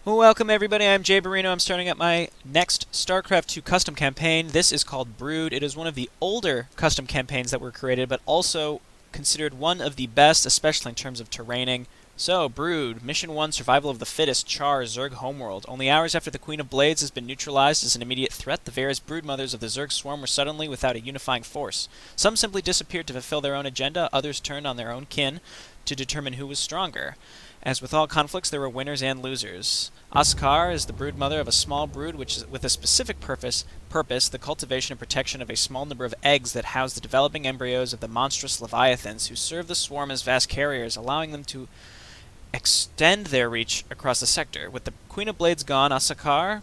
Welcome everybody, I'm JayborinoPlays. I'm starting up my next Starcraft 2 custom campaign. This is called Brood. It is one of the older custom campaigns that were created, but also considered one of the best, especially in terms of terraining. So, Brood, Mission 1, Survival of the Fittest, Char, Zerg Homeworld. Only hours after the Queen of Blades has been neutralized as an immediate threat, the various broodmothers of the Zerg swarm were suddenly without a unifying force. Some simply disappeared to fulfill their own agenda, others turned on their own kin to determine who was stronger. As with all conflicts, there were winners and losers. Askar is the broodmother of a small brood which is with a specific purpose, the cultivation and protection of a small number of eggs that house the developing embryos of the monstrous Leviathans who serve the swarm as vast carriers, allowing them to extend their reach across the sector. With the Queen of Blades gone, Askar,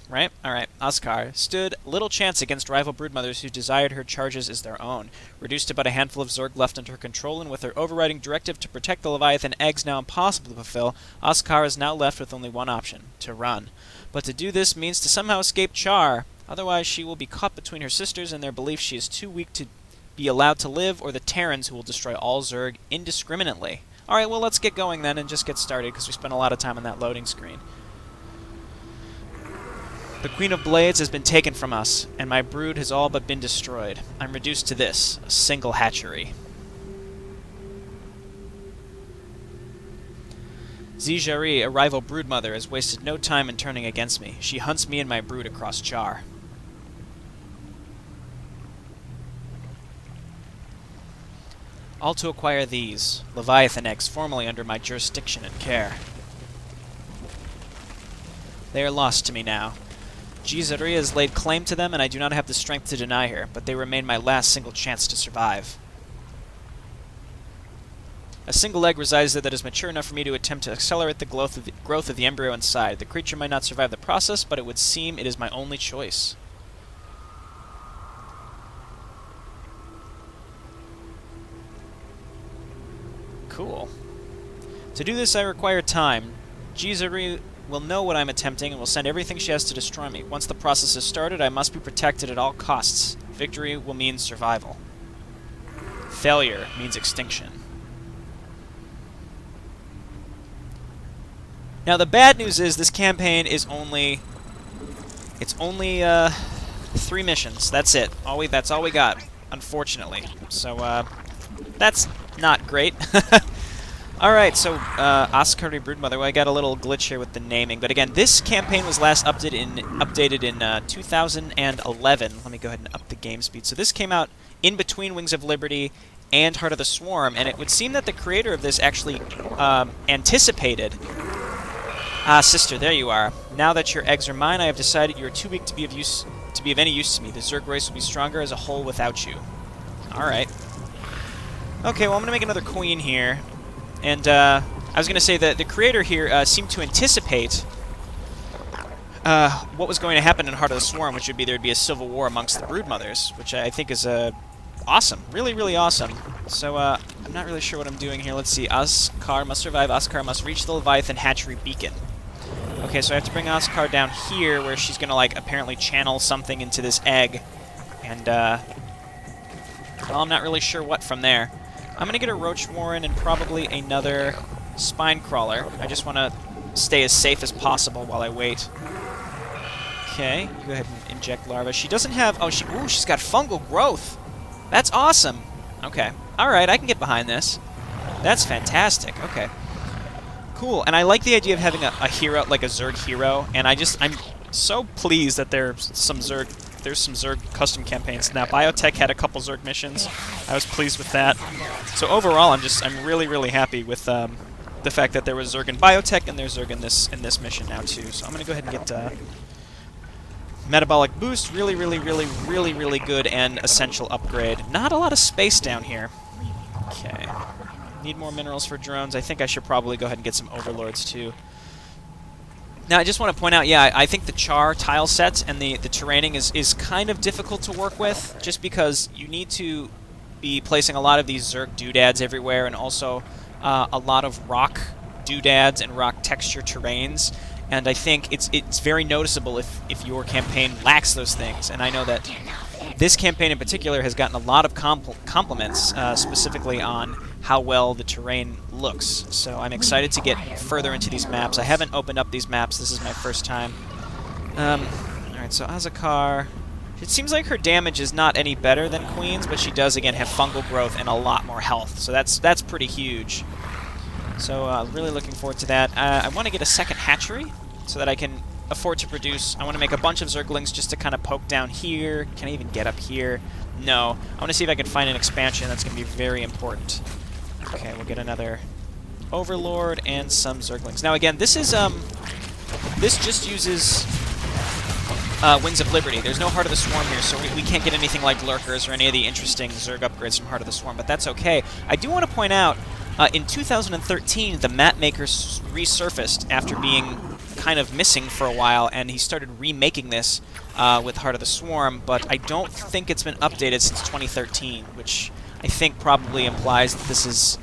right? Alright, Askar stood little chance against rival broodmothers who desired her charges as their own. Reduced to but a handful of Zerg left under her control, and with her overriding directive to protect the Leviathan eggs now impossible to fulfill, Askar is now left with only one option: to run. But to do this means to somehow escape Char. Otherwise she will be caught between her sisters and their belief she is too weak to be allowed to live, or the Terrans who will destroy all Zerg indiscriminately. Alright, well let's get going then and just get started, because we spent a lot of time on that loading screen. The Queen of Blades has been taken from us, and my brood has all but been destroyed. I'm reduced to this, a single hatchery. Zijari, a rival broodmother, has wasted no time in turning against me. She hunts me and my brood across Char. All to acquire these, Leviathan eggs formerly under my jurisdiction and care. They are lost to me now. Jizaria has laid claim to them, and I do not have the strength to deny her, but they remain my last single chance to survive. A single egg resides there that is mature enough for me to attempt to accelerate the growth of the embryo inside. The creature might not survive the process, but it would seem it is my only choice. Cool. To do this, I require time. Jizaria will know what I'm attempting and will send everything she has to destroy me. Once the process is started, I must be protected at all costs. Victory will mean survival. Failure means extinction. Now the bad news is this campaign is only... It's only 3 missions. That's it. That's all we got, unfortunately. So, that's not great. Alright, so, Askari Broodmother, well, I got a little glitch here with the naming, but again, this campaign was last updated in 2011. Let me go ahead and up the game speed. So this came out in between Wings of Liberty and Heart of the Swarm, and it would seem that the creator of this actually anticipated... Ah, sister, there you are. Now that your eggs are mine, I have decided you are too weak to be of any use to me. The Zerg race will be stronger as a whole without you. Alright. Okay, well, I'm going to make another queen here. And I was going to say that the creator here seemed to anticipate what was going to happen in Heart of the Swarm, which would be there would be a civil war amongst the broodmothers, which I think is awesome. Really, really awesome. So I'm not really sure what I'm doing here. Let's see. Askar must survive. Askar must reach the Leviathan hatchery beacon. Okay, so I have to bring Askar down here where she's going to, like, apparently channel something into this egg. And, well, I'm not really sure what from there. I'm going to get a Roach Warren and probably another Spine Crawler. I just want to stay as safe as possible while I wait. Okay, you go ahead and inject larvae. She doesn't have... Oh, she's got fungal growth. That's awesome. Okay. Alright, I can get behind this. That's fantastic. Okay. Cool. And I like the idea of having a hero, like a Zerg hero, and I'm so pleased that there's some Zerg custom campaigns. Now, Biotech had a couple Zerg missions. I was pleased with that. So overall, I'm really, really happy with the fact that there was Zerg in Biotech and there's Zerg in this mission now too. So I'm gonna go ahead and get Metabolic Boost, really, really, really, really, really good and essential upgrade. Not a lot of space down here. Okay. Need more minerals for drones. I think I should probably go ahead and get some Overlords too. Now, I just want to point out, yeah, I think the Char tile set and the terraining is kind of difficult to work with, just because you need to be placing a lot of these Zerg doodads everywhere, and also a lot of rock doodads and rock texture terrains. And I think it's very noticeable if your campaign lacks those things. And I know that this campaign in particular has gotten a lot of compliments, specifically on how well the terrain looks. So I'm excited to get further into these maps. I haven't opened up these maps. This is my first time. Alright, so Azakar. It seems like her damage is not any better than Queen's, but she does, again, have fungal growth and a lot more health. So that's pretty huge. So really looking forward to that. I want to get a second hatchery so that I can afford to produce. I want to make a bunch of Zerglings just to kind of poke down here. Can I even get up here? No. I want to see if I can find an expansion. That's going to be very important. Okay, we'll get another Overlord and some Zerglings. Now again, this is this just uses Wings of Liberty. There's no Heart of the Swarm here, so we can't get anything like Lurkers or any of the interesting Zerg upgrades from Heart of the Swarm, but that's okay. I do want to point out, in 2013, the map maker resurfaced after being kind of missing for a while, and he started remaking this with Heart of the Swarm, but I don't think it's been updated since 2013, which I think probably implies that this is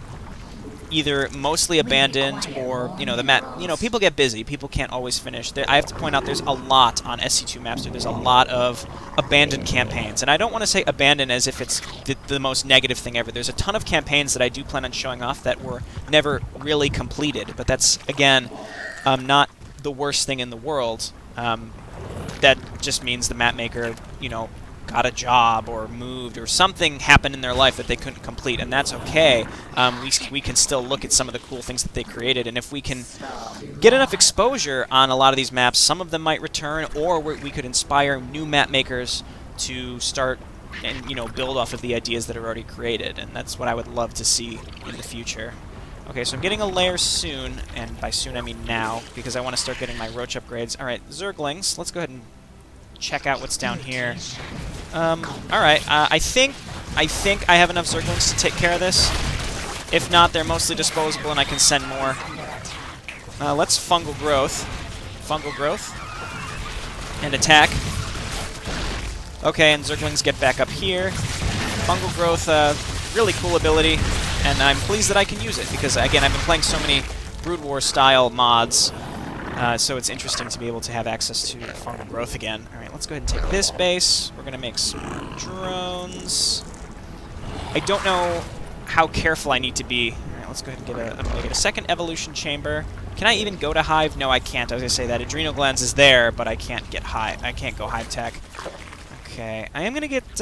either mostly abandoned or, you know, the map, you know, people get busy. People can't always finish. I have to point out there's a lot on SC2 maps. There's a lot of abandoned campaigns. And I don't want to say abandoned as if it's the most negative thing ever. There's a ton of campaigns that I do plan on showing off that were never really completed. But that's, again, not the worst thing in the world. That just means the map maker, you know, got a job or moved or something happened in their life that they couldn't complete, and that's okay. We can still look at some of the cool things that they created, and if we can get enough exposure on a lot of these maps, some of them might return, or we could inspire new map makers to start and, you know, build off of the ideas that are already created, and that's what I would love to see in the future. Okay, so I'm getting a lair soon, and by soon I mean now, because I want to start getting my roach upgrades. Alright, Zerglings, let's go ahead and check out what's down here. Alright, I think I have enough Zerglings to take care of this. If not, they're mostly disposable and I can send more. Let's Fungal Growth. Fungal Growth. And attack. Okay, and Zerglings get back up here. Fungal Growth, really cool ability, and I'm pleased that I can use it, because, again, I've been playing so many Brood War-style mods, so it's interesting to be able to have access to Fungal Growth again. Alright, let's go ahead and take this base. We're going to make some drones. I don't know how careful I need to be. Alright, let's go ahead and get I'm going to get a second evolution chamber. Can I even go to Hive? No, I can't. I was going to say that adrenal glands is there, but I can't get Hive. I can't go Hive Tech. Okay, I am going to get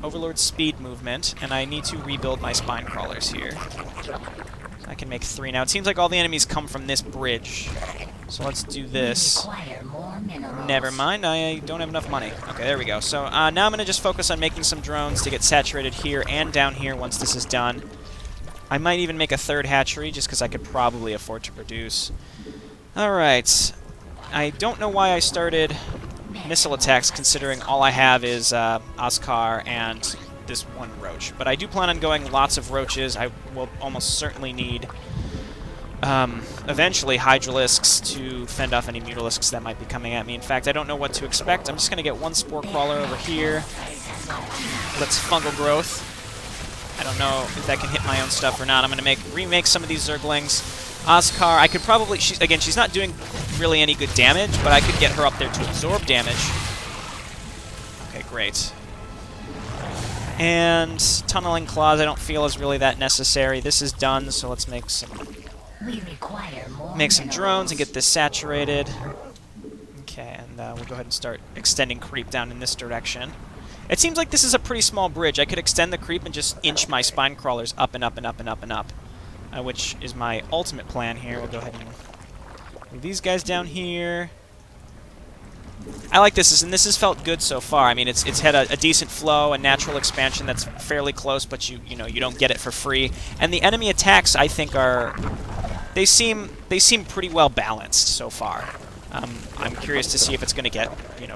Overlord speed movement, and I need to rebuild my spine crawlers here. I can make 3 now. It seems like all the enemies come from this bridge. So let's do this. Never mind, I don't have enough money. Okay, there we go. So now I'm going to just focus on making some drones to get saturated here and down here once this is done. I might even make a 3rd hatchery just because I could probably afford to produce. Alright. I don't know why I started missile attacks, considering all I have is Oscar and this one roach. But I do plan on going lots of roaches. I will almost certainly need eventually Hydralisks to fend off any Mutalisks that might be coming at me. In fact, I don't know what to expect. I'm just going to get one Spore Crawler over here. Let's Fungal Growth. I don't know if that can hit my own stuff or not. I'm going to remake some of these Zerglings. Oscar, I could probably... Again, she's not doing really any good damage, but I could get her up there to absorb damage. Okay, great. And Tunneling Claws I don't feel is really that necessary. This is done, so let's make some drones and get this saturated. Okay, and we'll go ahead and start extending creep down in this direction. It seems like this is a pretty small bridge. I could extend the creep and just inch my spine crawlers up and up and up and up and up. Which is my ultimate plan here. We'll go ahead and move these guys down here. I like this, and this has felt good so far. I mean, it's had a decent flow, a natural expansion that's fairly close, but you don't get it for free. And the enemy attacks, I think, they seem pretty well balanced so far. I'm curious to see if it's going to get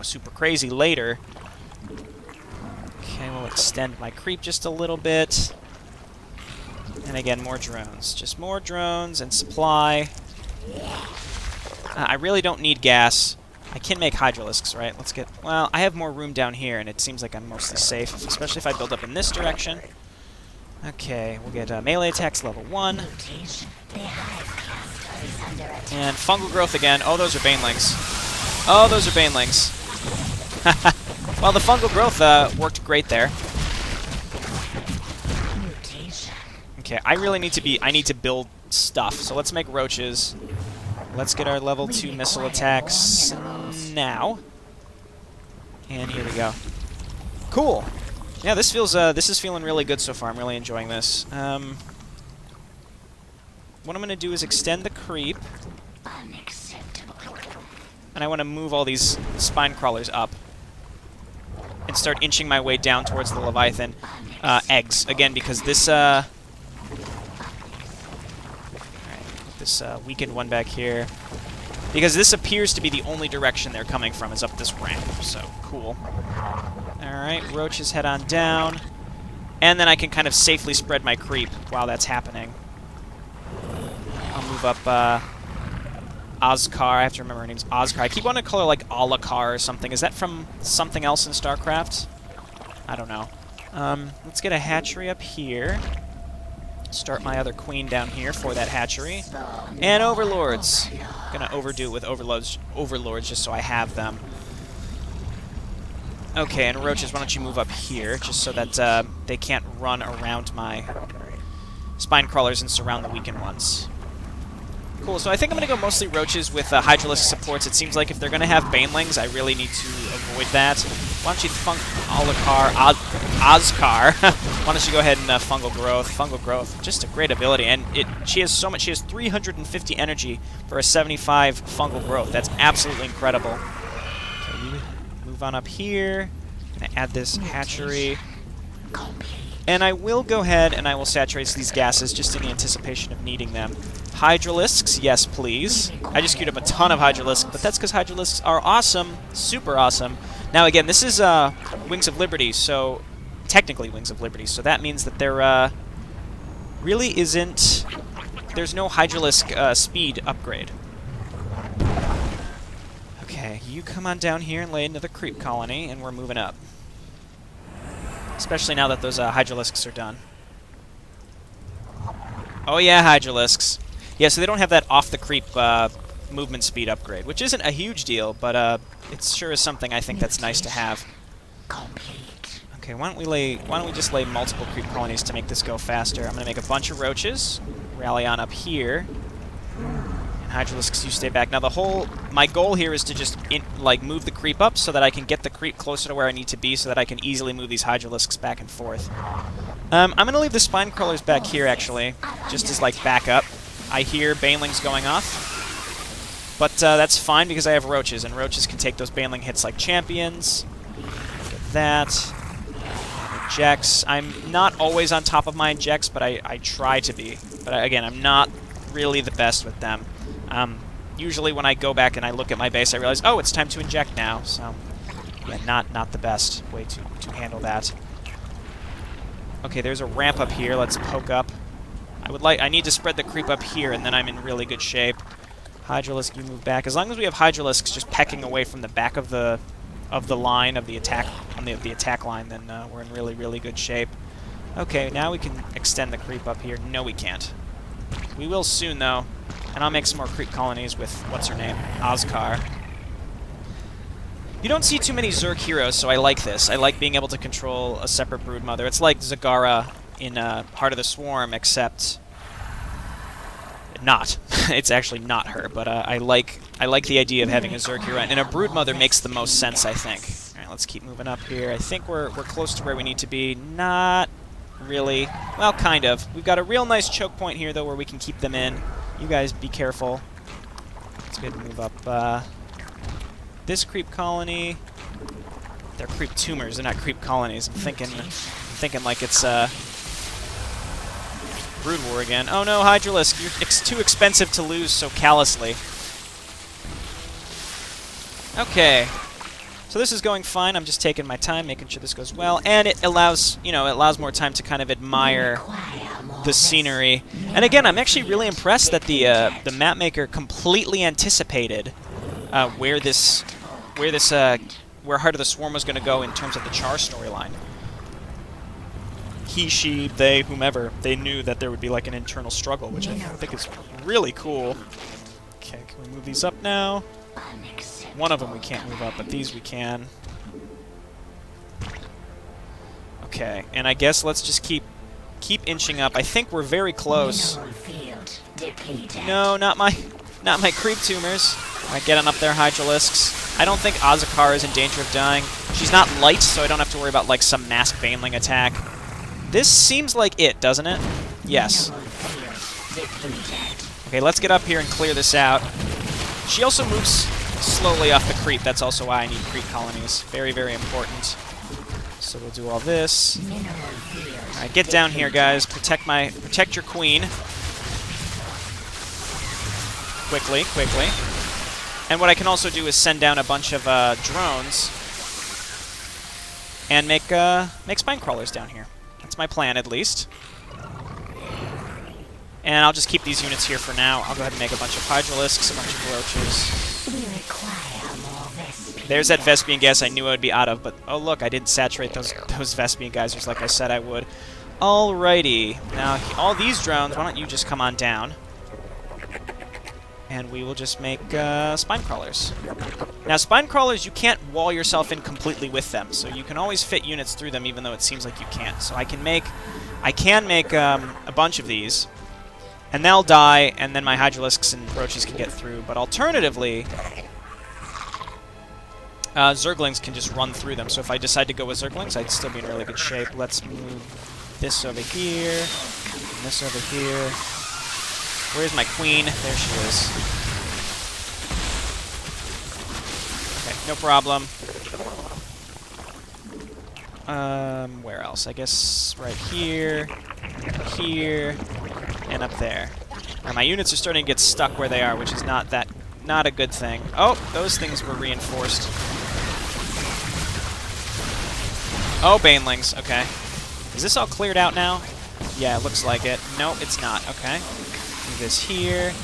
super crazy later. Okay, we'll extend my creep just a little bit. And again, more drones. Just more drones and supply. I really don't need gas. I can make Hydralisks, right? Let's get... Well, I have more room down here, and it seems like I'm mostly safe, especially if I build up in this direction. Okay, we'll get melee attacks level 1. And Fungal Growth again. Oh, those are Banelings. Oh, those are Banelings. Well, the Fungal Growth worked great there. Okay, I really need to be... I need to build stuff. So let's make roaches. Let's get our level 2 missile attacks now. And here we go. Cool. Yeah, this feels... this is feeling really good so far. I'm really enjoying this. What I'm going to do is extend the creep. And I want to move all these spine crawlers up. And start inching my way down towards the Leviathan eggs. Again, because this... this weakened one back here. Because this appears to be the only direction they're coming from is up this ramp. So, cool. Alright, roaches head on down. And then I can kind of safely spread my creep while that's happening. I'll move up Ozkar. I have to remember her name's Ozkar. I keep wanting to call her like Alakar or something. Is that from something else in Starcraft? I don't know. Let's get a hatchery up here. Start my other queen down here for that hatchery. And overlords. Gonna overdo it with overlords just so I have them. Okay, and roaches, why don't you move up here, just so that they can't run around my spine crawlers and surround the weakened ones. Cool, so I think I'm going to go mostly roaches with Hydralisk supports. It seems like if they're going to have banelings, I really need to avoid that. Why don't you Ozkar, why don't you go ahead and Fungal Growth. Fungal Growth, just a great ability. And she has so much, she has 350 energy for a 75 Fungal Growth. That's absolutely incredible. Okay, you move on up here. I'm going to add this hatchery. And I will go ahead and I will saturate these gases just in the anticipation of needing them. Hydralisks, yes please. I just queued up a ton of Hydralisks, but that's because Hydralisks are awesome. Super awesome. Now again, this is Wings of Liberty, so... technically Wings of Liberty, so that means that there really isn't... there's no Hydralisk speed upgrade. Okay, you come on down here and lay another creep colony, and we're moving up. Especially now that those Hydralisks are done. Oh yeah, Hydralisks. Yeah, so they don't have that off-the-creep movement speed upgrade, which isn't a huge deal, but it sure is something I think that's nice to have. Okay, why don't we just lay multiple creep colonies to make this go faster? I'm gonna make a bunch of roaches, rally on up here, and Hydralisks, you stay back. Now my goal here is to just move the creep up so that I can get the creep closer to where I need to be, so that I can easily move these Hydralisks back and forth. I'm gonna leave the spine crawlers back here actually, just as like backup. I hear banelings going off, but that's fine because I have roaches, and roaches can take those baneling hits like champions. Get that. Injects. I'm not always on top of my injects, but I try to be. But again, I'm not really the best with them. Usually when I go back and I look at my base, I realize, oh, it's time to inject now. So, yeah, not the best way to handle that. Okay, there's a ramp up here. Let's poke up. I need to spread the creep up here, and then I'm in really good shape. Hydralisk, you move back. As long as we have Hydralisks just pecking away from the back of the line of the attack the attack line, then we're in really, really good shape. Okay, now we can extend the creep up here. No, we can't. We will soon, though, and I'll make some more creep colonies with what's her name, Ozkar. You don't see too many Zerg heroes, so I like this. I like being able to control a separate broodmother. It's like Zagara in Heart of the Swarm, except not. It's actually not her, but I like the idea of having a Zerg hero, and a broodmother makes the most sense, I think. All right, let's keep moving up here. I think we're close to where we need to be. Not really. Well, kind of. We've got a real nice choke point here, though, where we can keep them in. You guys be careful. Let's go ahead and move up this creep colony. They're creep tumors. They're not creep colonies. I'm thinking like it's Brood War again. Oh no, Hydralisk, you're too expensive to lose so callously. Okay. So this is going fine. I'm just taking my time, making sure this goes well, and it allows more time to kind of admire the scenery. And again, I'm actually really impressed that the map maker completely anticipated where Heart of the Swarm was going to go in terms of the Char storyline. He, she, they, whomever, they knew that there would be like an internal struggle, which I think is really cool. Okay, can we move these up now? One of them we can't move up, but these we can. Okay, and I guess let's just keep Keep inching up. I think we're very close. No, not my creep tumors. Alright, get on up there, Hydralisks. I don't think Azakar is in danger of dying. She's not light, so I don't have to worry about, like, some mass Baneling attack. This seems like it, doesn't it? Yes. Okay, let's get up here and clear this out. She also moves slowly off the creep. That's also why I need creep colonies. Very, very important. So we'll do all this. Alright, get down here, guys. Protect your queen. Quickly, quickly. And what I can also do is send down a bunch of drones and make spine crawlers down here. That's my plan, at least. And I'll just keep these units here for now. I'll go ahead and make a bunch of Hydralisks, a bunch of Roaches. There's that Vespian gas I knew I would be out of, but oh look, I didn't saturate those Vespian geysers like I said I would. Alrighty. Now, all these drones, why don't you just come on down? And we will just make spine crawlers. Now, spine crawlers, you can't wall yourself in completely with them, so you can always fit units through them, even though it seems like you can't. So I can make a bunch of these, and they'll die, and then my Hydralisks and Roaches can get through. But alternatively, Zerglings can just run through them. So if I decide to go with Zerglings, I'd still be in really good shape. Let's move this over here, and this over here. Where's my queen? There she is. Okay, no problem. Where else? I guess right here, here, and up there. Now my units are starting to get stuck where they are, which is not a good thing. Oh, those things were reinforced. Oh, Banelings. Okay. Is this all cleared out now? Yeah, it looks like it. No, it's not. Okay. This here.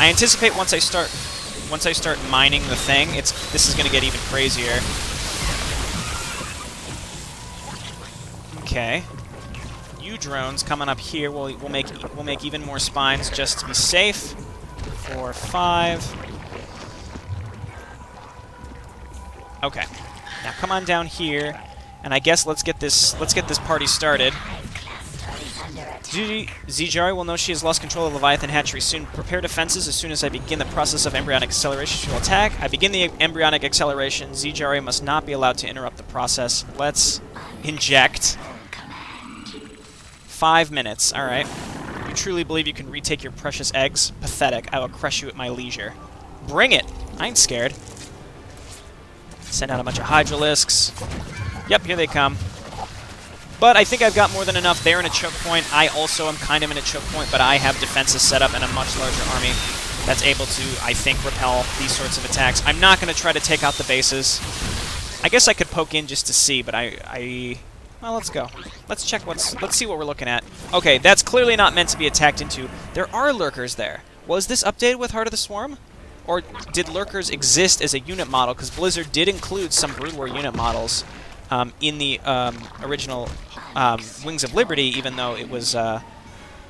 I anticipate once I start mining the thing, this is going to get even crazier. Okay. You drones coming up here. We'll make even more spines just to be safe. 4, 5. Okay. Now come on down here, and I guess let's get this party started. Zijari will know she has lost control of the Leviathan hatchery soon. Prepare defenses as soon as I begin the process of embryonic acceleration. She will attack. I begin the embryonic acceleration. Zijari must not be allowed to interrupt the process. Let's inject. 5 minutes. Alright. You truly believe you can retake your precious eggs? Pathetic. I will crush you at my leisure. Bring it! I ain't scared. Send out a bunch of Hydralisks. Yep, here they come. But I think I've got more than enough. They're in a choke point. I also am kind of in a choke point, but I have defenses set up and a much larger army that's able to, I think, repel these sorts of attacks. I'm not going to try to take out the bases. I guess I could poke in just to see, but well, let's go. Let's check let's see what we're looking at. Okay, that's clearly not meant to be attacked into. There are lurkers there. Was this updated with Heart of the Swarm? Or did lurkers exist as a unit model? Because Blizzard did include some Brood War unit models in the original Wings of Liberty, even though it was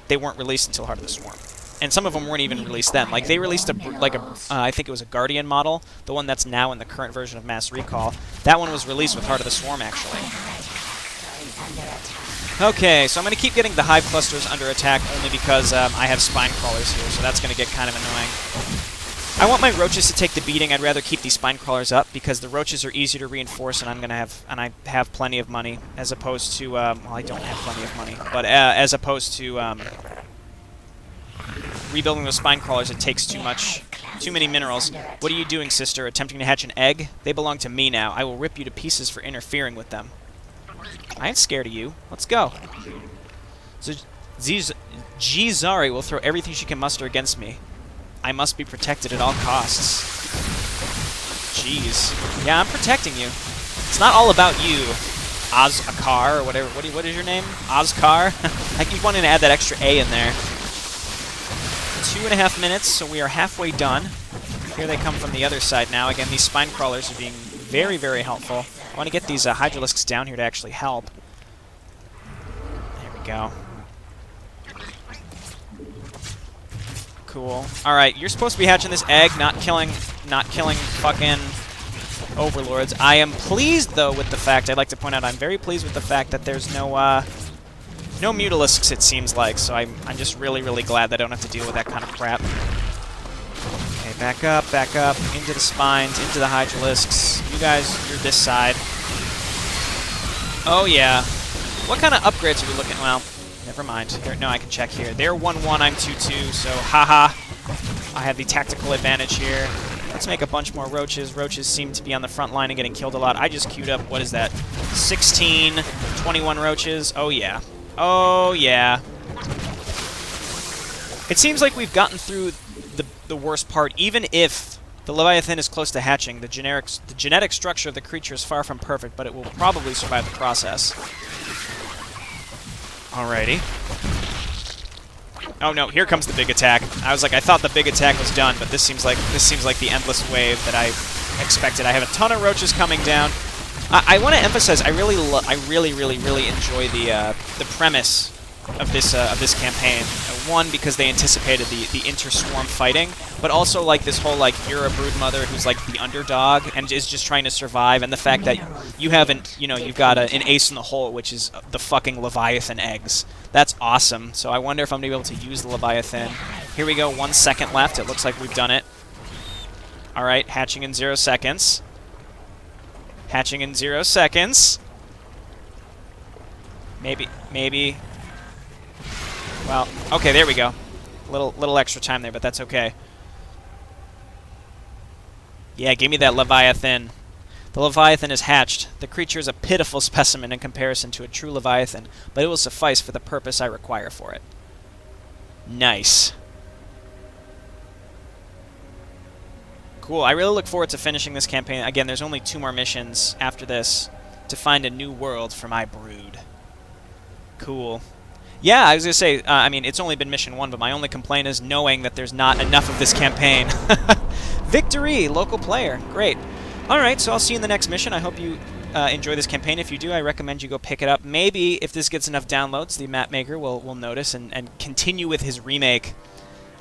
they weren't released until Heart of the Swarm, and some of them weren't even released then. Like they released I think it was a Guardian model, the one that's now in the current version of Mass Recall. That one was released with Heart of the Swarm, actually. Okay, so I'm going to keep getting the hive clusters under attack only because I have spine crawlers here, so that's going to get kind of annoying. I want my roaches to take the beating. I'd rather keep these spine crawlers up because the roaches are easier to reinforce, and I have plenty of money, as opposed to well, I don't have plenty of money, but as opposed to rebuilding those spine crawlers, it takes too many minerals. What are you doing, sister? Attempting to hatch an egg? They belong to me now. I will rip you to pieces for interfering with them. I ain't scared of you. Let's go. So Jizari will throw everything she can muster against me. I must be protected at all costs. Jeez. Yeah, I'm protecting you. It's not all about you, Ozkar, or whatever. What is your name? Ozkar? I keep wanting to add that extra A in there. 2.5 minutes, so we are halfway done. Here they come from the other side now. Again, these spine crawlers are being very, very helpful. I want to get these Hydralisks down here to actually help. There we go. Cool. Alright, you're supposed to be hatching this egg, not killing fucking overlords. I am pleased, though, with the fact, I'd like to point out, I'm very pleased with the fact that there's no No Mutalisks, it seems like, so I'm just really, really glad that I don't have to deal with that kind of crap. Okay, back up, into the spines, into the Hydralisks. You guys, you're this side. Oh, yeah. What kind of upgrades are we looking? Well, never mind. Here, no, I can check here. They're 1-1, I'm 2-2, so haha. I have the tactical advantage here. Let's make a bunch more roaches. Roaches seem to be on the front line and getting killed a lot. I just queued up, what is that? 16, 21 roaches. Oh, yeah. Oh, yeah. It seems like we've gotten through the worst part, even if the Leviathan is close to hatching. The genetic structure of the creature is far from perfect, but it will probably survive the process. Alrighty. Oh no, here comes the big attack. I was like, I thought the big attack was done, but this seems like the endless wave that I expected. I have a ton of roaches coming down. I want to emphasize, I really enjoy the premise of this campaign. One, because they anticipated the inter-swarm fighting, but also like this whole like you're a broodmother who's like the underdog and is just trying to survive, and the fact that you haven't, you've got an ace in the hole, which is the fucking Leviathan eggs. That's awesome. So I wonder if I'm gonna be able to use the Leviathan. Here we go. 1 second left. It looks like we've done it. All right, hatching in 0 seconds. Hatching in 0 seconds. Maybe. Well, okay, there we go. Little extra time there, but that's okay. Yeah, give me that Leviathan. The Leviathan is hatched. The creature is a pitiful specimen in comparison to a true Leviathan, but it will suffice for the purpose I require for it. Nice. Cool. I really look forward to finishing this campaign. Again, there's only 2 more missions after this to find a new world for my brood. Cool. Yeah, I was going to say, I mean, it's only been mission 1, but my only complaint is knowing that there's not enough of this campaign. Victory! Local player. Great. Alright, so I'll see you in the next mission. I hope you enjoy this campaign. If you do, I recommend you go pick it up. Maybe, if this gets enough downloads, the map maker will notice and continue with his remake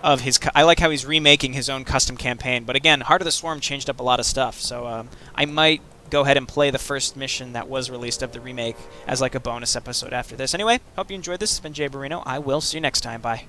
of his... I like how he's remaking his own custom campaign. But again, Heart of the Swarm changed up a lot of stuff, so I might go ahead and play the first mission that was released of the remake as like a bonus episode after this. Anyway, hope you enjoyed this. It's been Jay Borino. I will see you next time. Bye.